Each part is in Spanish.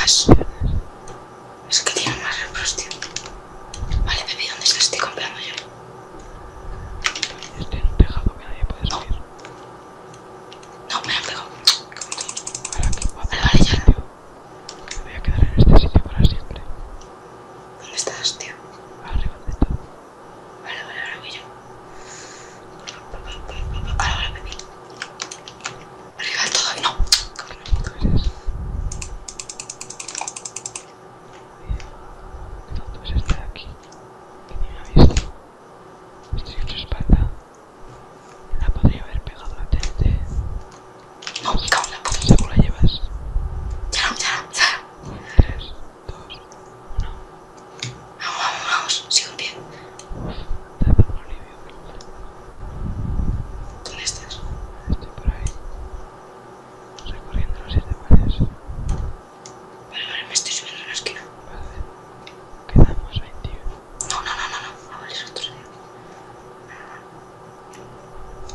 días. Es que tienen más repros, tío. Vale, Pepi, ¿dónde estás? Estoy comprando yo. Estoy en un tejado que nadie puede subir. No, me han pegado. Ahora qué guapo. Vale, vale, ya. Me voy a quedar en este sitio para siempre. ¿Dónde estás, tío? Arriba de todo. Vale, vale, ahora voy yo. Ahora, ahora, Pepi. Arriba del todo. No. ¿Qué puto eres? Qué tonto es este de aquí. Que ni me ha visto. Estoy en su espalda. La podría haber pegado la TNT. No, me cago en la puta. ¿Seguro la llevas? Ya no, ya no, ya no. 3, 2, 1. Vamos, vamos, vamos. Sigo en pie. Te ha dado un alivio. ¿Dónde estás? Estoy por ahí. Recorriendo los 7 mares. Vale, vale, me estoy subiendo a una esquina. Vale. Quedamos 21. No, no, no, no, no. Ah, vale, es otro, tío.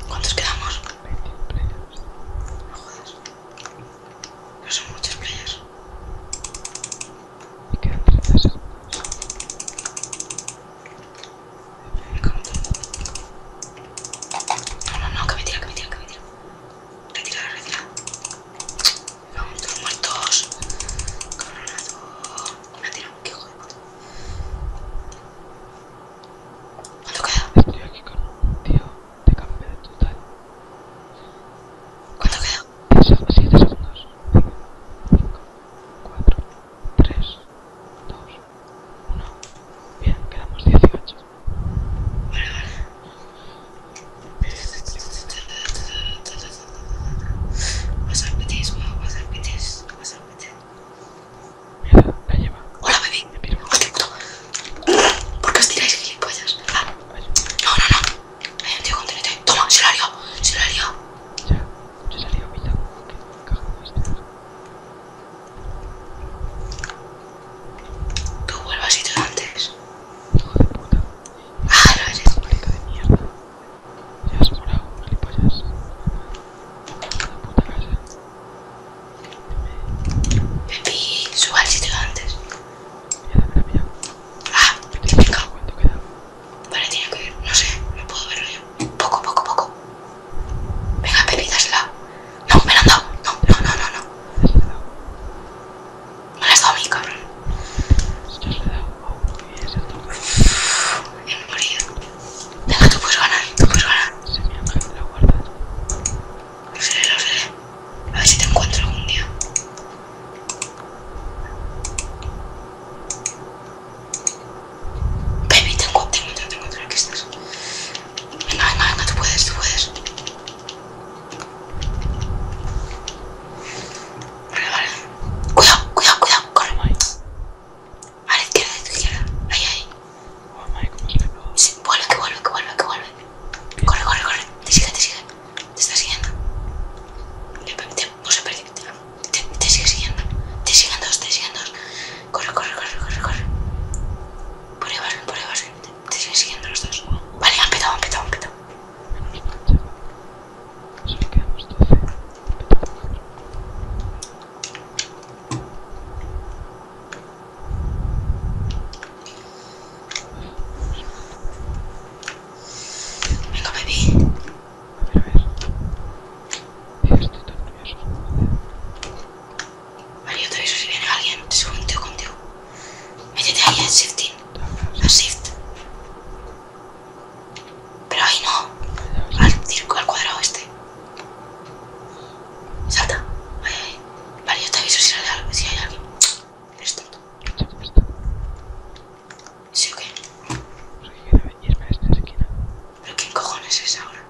¿Cuántos quedamos? 21 players. No jodas. Pero son muchos players. Y quedan 30 segundos. Me cago en todo. No, no, no, que me tira, que me tira, que me tira. Retira, retira. Me cago en todos muertos. Cabronazo. Me ha tirado, qué hijo de puta. ¿Cuánto queda? Estoy aquí con un tío de cambio de total. ¿Cuánto queda? 7 segundos. 5, 4, 3, 2, 1. Bien, quedamos 18. Vale, vale. What's up with this? What's up with this? What's up with this? Mira, la lleva. Hola, Pepi. Me piro. Hostia, puto. ¿Por qué os tiráis, gilipollas? Ah, Vaya. no, no, no. Hay un tío con TNT. Toma, se la ha liado. Se la ha liado. Ya, se salió mitad. ¿Qué cagado este? Tú vuelvas al sitio de antes. Hijo de puta. Ah, no eres. Marica de mierda. Ya has morado, gilipollas. La puta casa. Pepi, suba al sitio de antes. Mira, me la pilla. Ah, qué pecado. ¿Cuánto queda? Vale, tiene que ir. No sé, no puedo verlo yo. Poco, poco, poco. Venga, Pepi, dásela. No, me la han dado. No, no, no, no, no. ¿Has le dado? Me la has dado a mí, cabrón. Ya le he dado a uno y es el toque. He morido. Venga, tú puedes ganar. Tú puedes ganar. Ese es mi ángel de la guarda. Lo seré, lo seré. A ver si te encuentro algún día. Baby, te encuentro, aquí estás. Venga, venga, venga, tú puedes, tú puedes. Vale, vale. Cuidado, cuidado, cuidado, corre. Ay, A la izquierda, a tu izquierda. Ahí, ahí. oh, my, cómo se le pegó. Sí, vuelve, que vuelve, que vuelve, que vuelve. Corre, corre, corre. Te sigue, te sigue. Te está siguiendo. No se perdió. Te sigue siguiendo. Te siguen dos, te siguen dos. Corre, corre, corre, corre, corre. Por ahí vas bien, por ahí vas bien. Te siguen siguiendo los dos. Vale, han petado, han petado, han petado. Menos mal, chaval. Solo quedamos 12. Petado, cabrón. Venga, Pepi. A ver. Tío, estoy tan nervioso. Joder. Vale, yo te aviso si viene alguien. Te subo un tío contigo. Métete ahí en shifting. Te hablas. A shift. Pero ahí no. Vaya, Al cuadrado este. Salta. Ahí, ahí. Vale, yo te aviso si sale algo, si hay alguien. Eres tonto. échame esto. ¿Sí o qué? Porque quiero irme a esta esquina. ¿Pero quién cojones es ahora?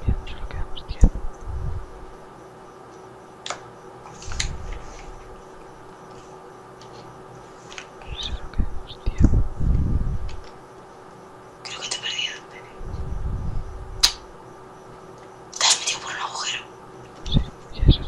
Bien, solo quedamos 10. Solo quedamos 10. Creo que te he perdido, Pepi. Te has metido por un agujero. Sí, y eso.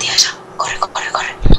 tía esa. Corre, corre, corre.